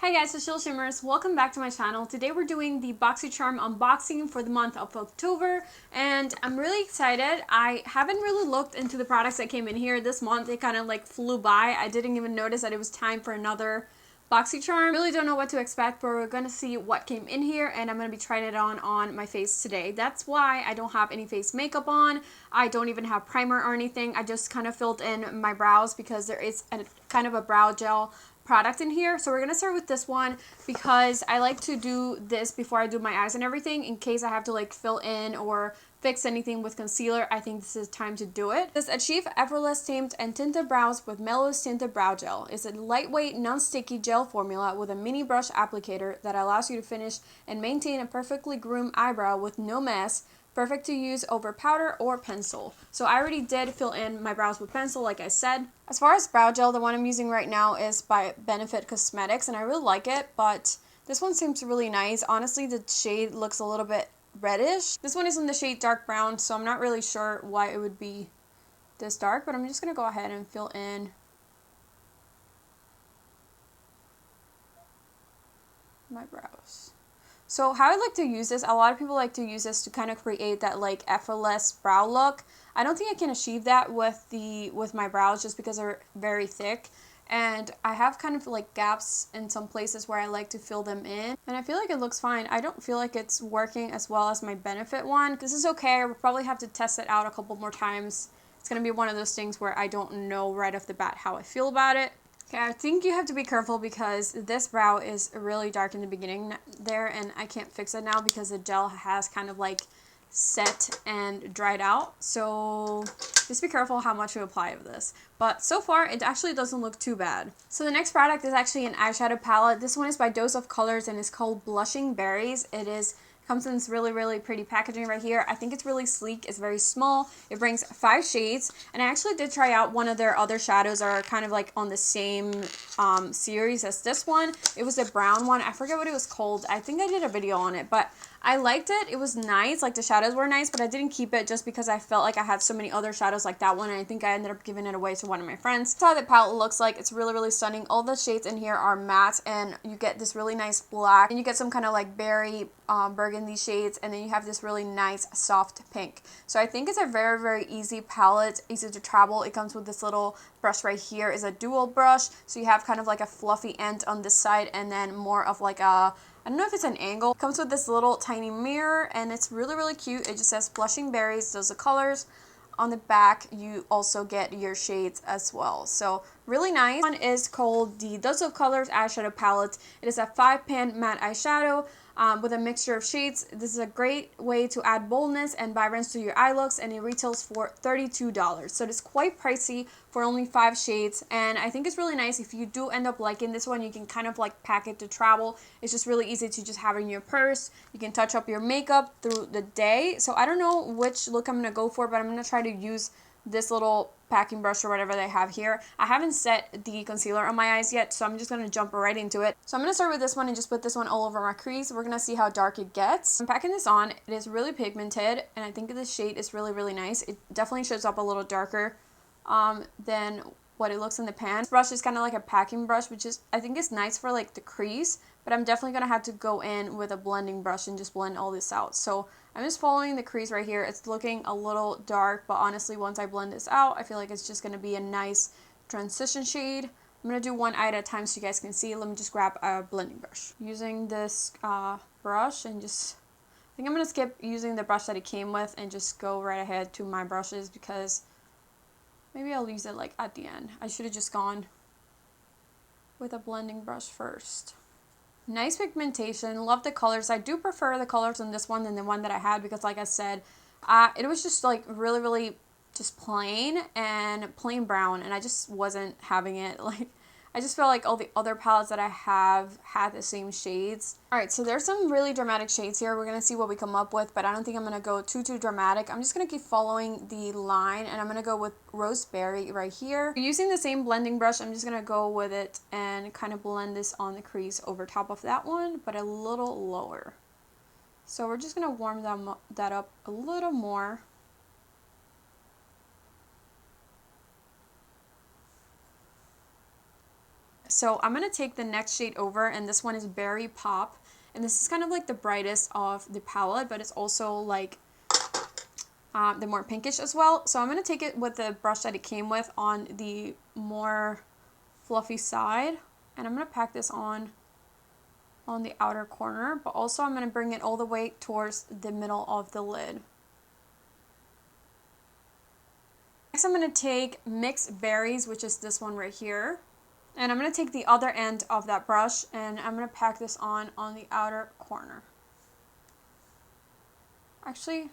Hi guys, it's Sheila Shimmers. Welcome back to my channel. Today we're doing the Boxycharm unboxing for the month of October, and I'm really excited. I haven't really looked into the products that came in here this month. It kind of like flew by. I didn't even notice that it was time for another Boxycharm. Really don't know what to expect, but we're gonna see what came in here, and I'm gonna be trying it on my face today. That's why I don't have any face makeup on. I don't even have primer or anything. I just kind of filled in my brows because there is a kind of a brow gel product in here. So we're gonna start with this one because I like to do this before I do my eyes and everything in case I have to like fill in or fix anything with concealer. I think this is time to do it. This Achieve Effortless Tamed and Tinted Brows with Mellow Tinted Brow Gel is a lightweight, non-sticky gel formula with a mini brush applicator that allows you to finish and maintain a perfectly groomed eyebrow with no mess. Perfect to use over powder or pencil. So I already did fill in my brows with pencil, like I said. As far as brow gel, the one I'm using right now is by Benefit Cosmetics, and I really like it, but this one seems really nice. Honestly, the shade looks a little bit reddish. This one is in the shade dark brown, so I'm not really sure why it would be this dark, but I'm just going to go ahead and fill in my brows. So how I like to use this, a lot of people like to use this to kind of create that like effortless brow look. I don't think I can achieve that with my brows just because they're very thick, and I have kind of like gaps in some places where I like to fill them in, and I feel like it looks fine. I don't feel like it's working as well as my Benefit one. This is okay. I will probably have to test it out a couple more times. It's gonna be one of those things where I don't know right off the bat how I feel about it. Okay, I think you have to be careful because this brow is really dark in the beginning there, and I can't fix it now because the gel has kind of like set and dried out. So just be careful how much you apply of this. But so far, it actually doesn't look too bad. So the next product is actually an eyeshadow palette. This one is by Dose of Colors and it's called Blushing Berries. Comes in this really pretty packaging right here. I think it's really sleek. It's very small. It brings 5 shades, and I actually did try out one of their other shadows that are kind of like on the same series as this one. It was a brown one. I forget what it was called. I think I did a video on it, but I liked it. It was nice. Like the shadows were nice, but I didn't keep it just because I felt like I had so many other shadows like that one, and I think I ended up giving it away to one of my friends. That's how the palette looks like. It's really stunning. All the shades in here are matte, and you get this really nice black, and you get some kind of like berry burgundy shades, and then you have this really nice soft pink. So I think it's a very easy palette, easy to travel. It comes with this little brush right here. Is a dual brush, so you have kind of like a fluffy end on this side and then more of like a, I don't know if it's an angle. It comes with this little tiny mirror, and it's really cute. It just says Blushing Berries. Those are colors. On the back, you also get your shades as well. So really nice. One is called the Dose of Colors eyeshadow palette. It is a 5-pan matte eyeshadow with a mixture of shades. This is a great way to add boldness and vibrance to your eye looks, and it retails for $32. So it is quite pricey for only 5 shades, and I think it's really nice. If you do end up liking this one, you can kind of like pack it to travel. It's just really easy to just have in your purse. You can touch up your makeup through the day. So I don't know which look I'm going to go for, but I'm going to try to use this little packing brush or whatever they have here. I haven't set the concealer on my eyes yet, so I'm just going to jump right into it. So I'm going to start with this one and just put this one all over my crease. We're going to see how dark it gets. I'm packing this on. It is really pigmented, and I think this shade is really nice. It definitely shows up a little darker than what it looks in the pan. This brush is kind of like a packing brush, which is, I think is nice for like the crease, but I'm definitely going to have to go in with a blending brush and just blend all this out. So I'm just following the crease right here. It's looking a little dark, but honestly, once I blend this out, I feel like it's just going to be a nice transition shade. I'm going to do one eye at a time so you guys can see. Let me just grab a blending brush. Using this brush and just, I think I'm going to skip using the brush that it came with and just go right ahead to my brushes because maybe I'll use it like at the end. I should have just gone with a blending brush first. Nice pigmentation. Love the colors. I do prefer the colors on this one than the one that I had because like I said, it was just like really just plain and plain brown, and I just wasn't having it. Like I just feel like all the other palettes that I have had the same shades. Alright, so there's some really dramatic shades here. We're going to see what we come up with, but I don't think I'm going to go too dramatic. I'm just going to keep following the line, and I'm going to go with Roseberry right here. Using the same blending brush, I'm just going to go with it and kind of blend this on the crease over top of that one, but a little lower. So we're just going to warm that up a little more. So I'm going to take the next shade over, and this one is Berry Pop. And this is kind of like the brightest of the palette, but it's also like the more pinkish as well. So I'm going to take it with the brush that it came with on the more fluffy side. And I'm going to pack this on the outer corner, but also I'm going to bring it all the way towards the middle of the lid. Next I'm going to take Mixed Berries, which is this one right here. And I'm going to take the other end of that brush and I'm going to pack this on the outer corner. Actually,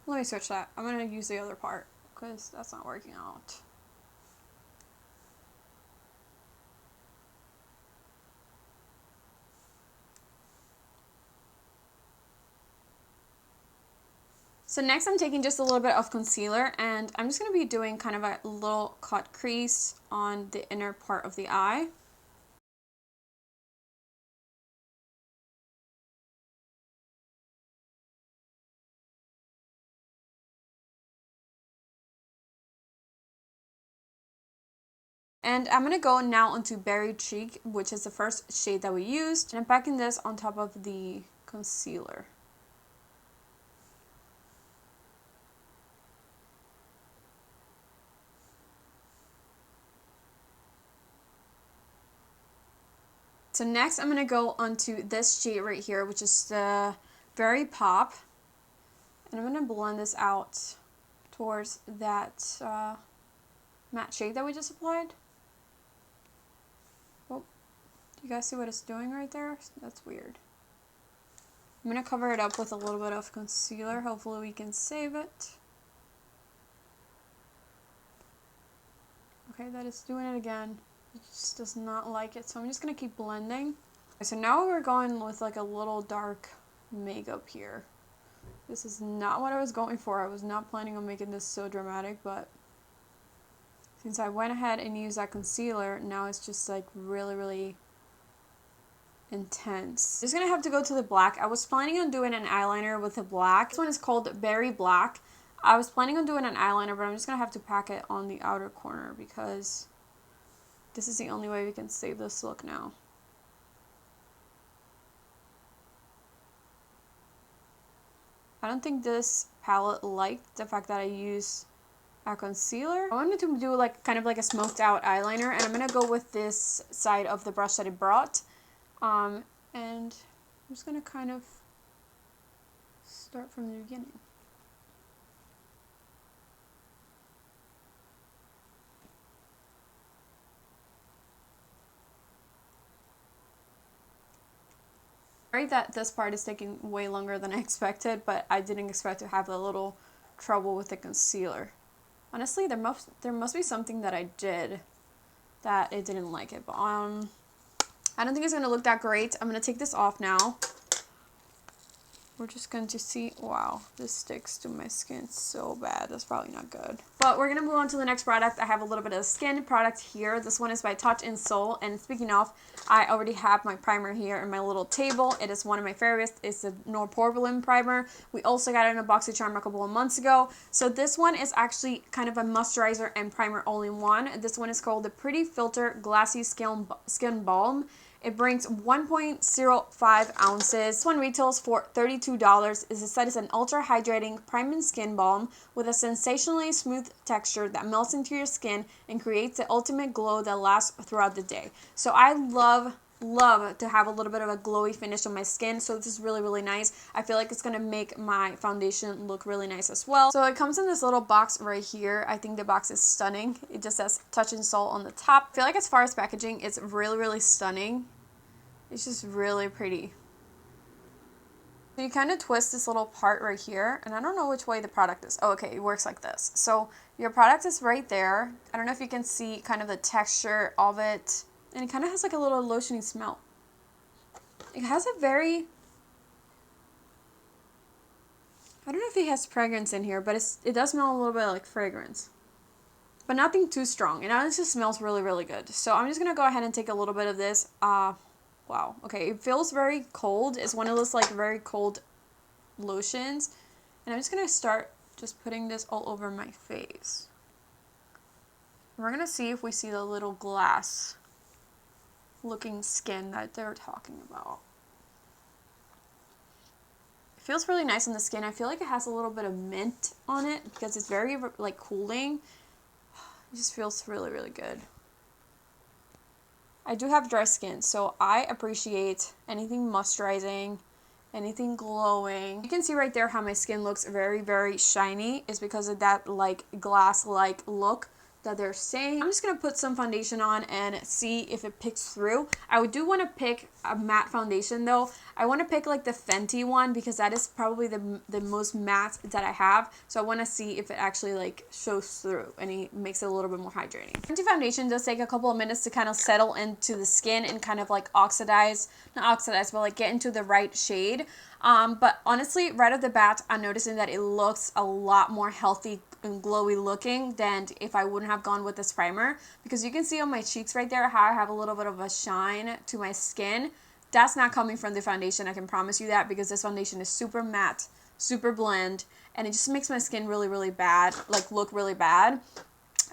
let me switch that. I'm going to use the other part because that's not working out. So next I'm taking just a little bit of concealer and I'm just going to be doing kind of a little cut crease on the inner part of the eye. And I'm going to go now into Berry Cheek, which is the first shade that we used. And I'm packing this on top of the concealer. So next I'm going to go onto this shade right here, which is the Berry Pop. And I'm going to blend this out towards that matte shade that we just applied. Oh, you guys see what it's doing right there? That's weird. I'm going to cover it up with a little bit of concealer. Hopefully we can save it. Okay, that is doing it again. It just does not like it, so I'm just going to keep blending. Okay, so now we're going with like a little dark makeup here. This is not what I was going for. I was not planning on making this so dramatic, but since I went ahead and used that concealer, now it's just like really intense. Just gonna have to go to the black. I was planning on doing an eyeliner with the black. This one is called Berry Black. I was planning on doing an eyeliner, but I'm just gonna have to pack it on the outer corner because this is the only way we can save this look now. I don't think this palette liked the fact that I used a concealer. I wanted to do like kind of like a smoked out eyeliner, and I'm gonna go with this side of the brush that it brought. And I'm just gonna kind of start from the beginning. Sorry that this part is taking way longer than I expected, but I didn't expect to have a little trouble with the concealer. Honestly, there must be something that I did that it didn't like it, but I don't think it's gonna look that great. I'm gonna take this off now. We're just going to see, wow, this sticks to my skin so bad. That's probably not good. But we're going to move on to the next product. I have a little bit of skin product here. This one is by Touch in Soul. And speaking of, I already have my primer here in my little table. It is one of my favorites. It's the No Porcelain primer. We also got it in a Boxycharm a couple of months ago. So this one is actually kind of a moisturizer and primer all in one. This one is called the Pretty Filter Glassy Skin Balm. It brings 1.05 ounces. This one retails for $32. It said it's an ultra hydrating priming skin balm with a sensationally smooth texture that melts into your skin and creates the ultimate glow that lasts throughout the day. So I love to have a little bit of a glowy finish on my skin, so this is really nice. I feel like it's gonna make my foundation look really nice as well. So it comes in this little box right here. I think the box is stunning. It just says Touch in Soul on the top. I feel like as far as packaging, it's really stunning. It's just really pretty. So you kind of twist this little part right here, and I don't know which way the product is. Oh, okay, it works like this. So your product is right there. I don't know if you can see kind of the texture of it. And it kind of has like a little lotiony smell. It has a very, I don't know if it has fragrance in here, but it does smell a little bit like fragrance. But nothing too strong. And it honestly smells really good. So I'm just going to go ahead and take a little bit of this. Wow. Okay, it feels very cold. It's one of those like very cold lotions. And I'm just going to start just putting this all over my face. We're going to see if we see the little glass looking skin that they're talking about. It feels really nice on the skin. I feel like it has a little bit of mint on it because it's very like cooling. It just feels really, really good. I do have dry skin, so I appreciate anything moisturizing, anything glowing. You can see right there how my skin looks very, very shiny. It's because of that like glass-like look that they're saying. I'm just going to put some foundation on and see if it picks through. I do want to pick a matte foundation though. I want to pick like the Fenty one because that is probably the most matte that I have. So I want to see if it actually like shows through and it makes it a little bit more hydrating. Fenty foundation does take a couple of minutes to kind of settle into the skin and kind of like not oxidize, but like get into the right shade. But honestly, right off the bat, I'm noticing that it looks a lot more healthy and glowy looking than if I wouldn't have gone with this primer, because you can see on my cheeks right there how I have a little bit of a shine to my skin. That's not coming from the foundation, I can promise you that, because this foundation is super matte, super blend, and it just makes my skin really, really bad, like look really bad.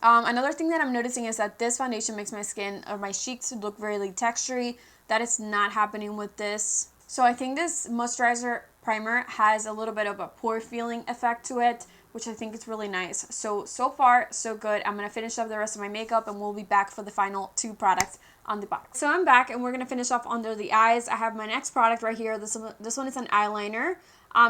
Another thing that I'm noticing is that this foundation makes my skin or my cheeks look really textury. That is not happening with this. So I think this moisturizer primer has a little bit of a pore feeling effect to it, which I think is really nice. So far, so good. I'm going to finish up the rest of my makeup and we'll be back for the final 2 products on the box. So I'm back and we're going to finish off under the eyes. I have my next product right here. This one is an eyeliner.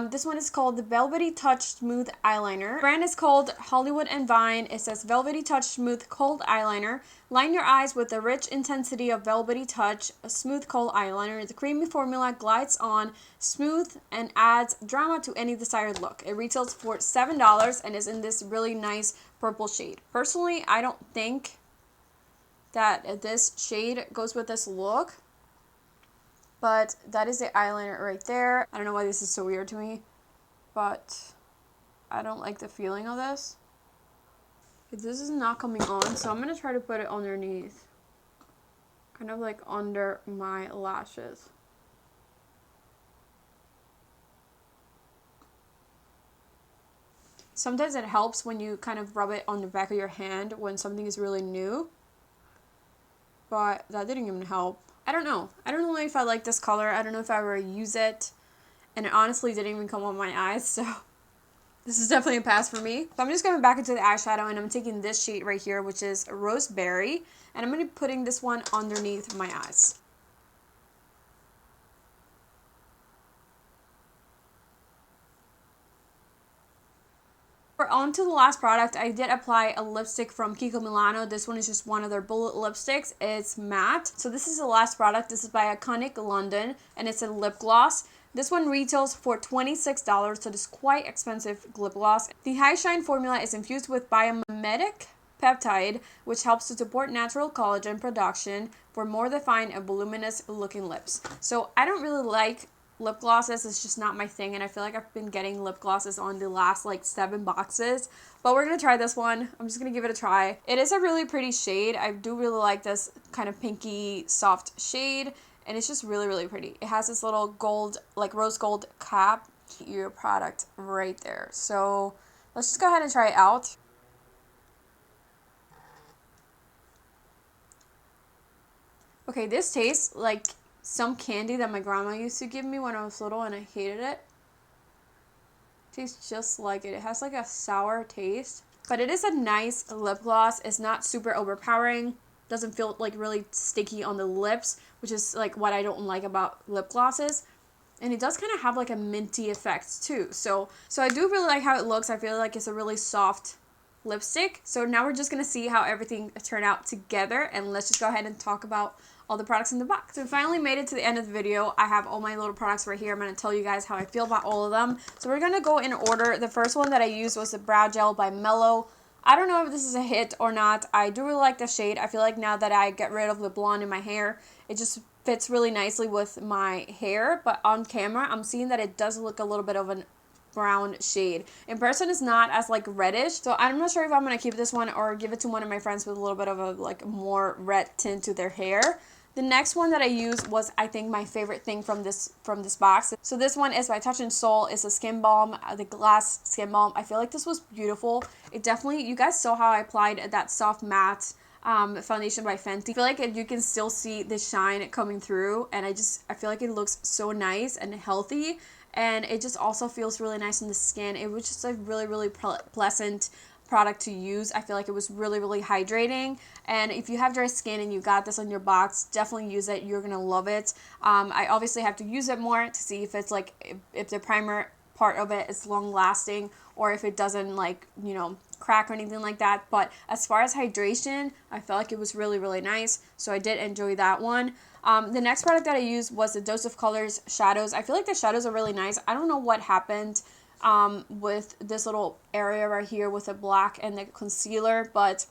This one is called the Velvety Touch Smooth Eyeliner. The brand is called Hollywood and Vine. It says Velvety Touch Smooth Cold Eyeliner. Line your eyes with the rich intensity of Velvety Touch, a smooth cold eyeliner. The creamy formula glides on smooth and adds drama to any desired look. It retails for $7 and is in this really nice purple shade. Personally, I don't think that this shade goes with this look. But that is the eyeliner right there. I don't know why this is so weird to me, but I don't like the feeling of this. This is not coming on, so I'm going to try to put it underneath. Kind of like under my lashes. Sometimes it helps when you kind of rub it on the back of your hand when something is really new. But that didn't even help. I don't know. I don't know if I like this color. I don't know if I ever use it. And it honestly didn't even come on my eyes. So this is definitely a pass for me. So I'm just going back into the eyeshadow. And I'm taking this shade right here, which is Roseberry. And I'm going to be putting this one underneath my eyes. On to the last product. I did apply a lipstick from Kiko Milano. This one is just one of their bullet lipsticks. It's matte. So this is the last product. This is by Iconic London and it's a lip gloss. This one retails for $26, so it's quite expensive lip gloss. The High Shine formula is infused with biomimetic peptide, which helps to support natural collagen production for more defined and voluminous looking lips. So I don't really like lip glosses. It's just not my thing, and I feel like I've been getting lip glosses on the last like 7 boxes, but we're gonna try this one. I'm just gonna give it a try. It is a really pretty shade. I do really like this kind of pinky soft shade, and it's just really, really pretty. It has this little gold, like rose gold cap. Your product right there. So let's just go ahead and try it out. Okay, this tastes like some candy that my grandma used to give me when I was little and I hated it. Tastes just like it. It has like a sour taste, but it is a nice lip gloss. It's not super overpowering. Doesn't feel like really sticky on the lips, which is like what I don't like about lip glosses. And it does kind of have like a minty effect too. So I do really like how it looks. I feel like it's a really soft lipstick. So now we're just going to see how everything turned out together, and let's just go ahead and talk about all the products in the box. So we finally made it to the end of the video. I have all my little products right here. I'm going to tell you guys how I feel about all of them. So we're going to go in order. The first one that I used was the Brow Gel by Mellow. I don't know if this is a hit or not. I do really like the shade. I feel like now that I get rid of the blonde in my hair, it just fits really nicely with my hair. But on camera, I'm seeing that it does look a little bit of a brown shade. In person, it's not as like reddish. So I'm not sure if I'm going to keep this one or give it to one of my friends with a little bit of a like more red tint to their hair. The next one that I used was, I think, my favorite thing from this box. So this one is by Touch in Sol. It's a skin balm, the glass skin balm. I feel like this was beautiful. It definitely, you guys saw how I applied that soft matte foundation by Fenty. I feel like you can still see the shine coming through, and I feel like it looks so nice and healthy, and it just also feels really nice on the skin. It was just a really, really pleasant product to use. I feel like it was really, really hydrating, and if you have dry skin and you got this on your box, definitely use it. You're gonna love it. I obviously have to use it more to see if it's like, if the primer part of it is long lasting, or if it doesn't, like, you know, crack or anything like that. But as far as hydration, I felt like it was really, really nice, so I did enjoy that one. The next product that I used was the Dose of Colors shadows. I feel like the shadows are really nice. I don't know what happened with this little area right here with the black and the concealer, but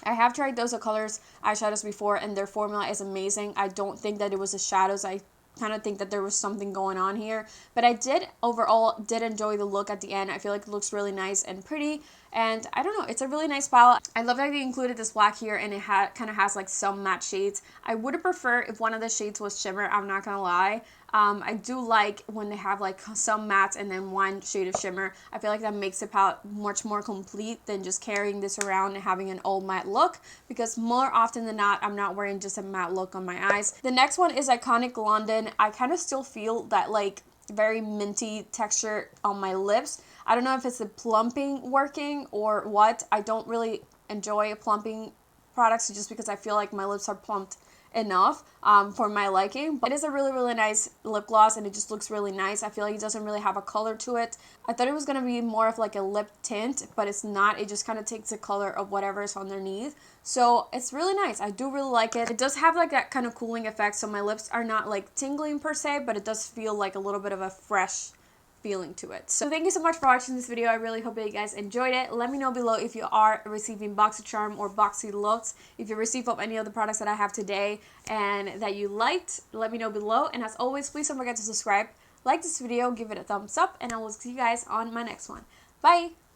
I have tried Dose of Colors eyeshadows before, and their formula is amazing. I don't think that it was the shadows. I kind of think that there was something going on here, but I overall did enjoy the look at the end. I feel like it looks really nice and pretty, and I don't know, it's a really nice palette. I love that they included this black here, and it kind of has like some matte shades. I would have preferred if one of the shades was shimmer, I'm not gonna lie. I do like when they have like some mattes and then one shade of shimmer. I feel like that makes the palette much more complete than just carrying this around and having an all matte look, because more often than not, I'm not wearing just a matte look on my eyes. The next one is Iconic London. I kind of still feel that like very minty texture on my lips. I don't know if it's the plumping working or what. I don't really enjoy plumping products just because I feel like my lips are plumped enough for my liking, but it is a really, really nice lip gloss, and it just looks really nice. I feel like it doesn't really have a color to it. I thought it was going to be more of like a lip tint, but it's not. It just kind of takes the color of whatever is underneath, so it's really nice. I do really like it. It does have like that kind of cooling effect, so my lips are not like tingling per se, but it does feel like a little bit of a fresh feeling to it. So thank you so much for watching this video. I really hope that you guys enjoyed it. Let me know below if you are receiving Boxycharm or Boxy looks. If you received from any of the products that I have today and that you liked, let me know below. And as always, please don't forget to subscribe, like this video, give it a thumbs up, and I will see you guys on my next one. Bye!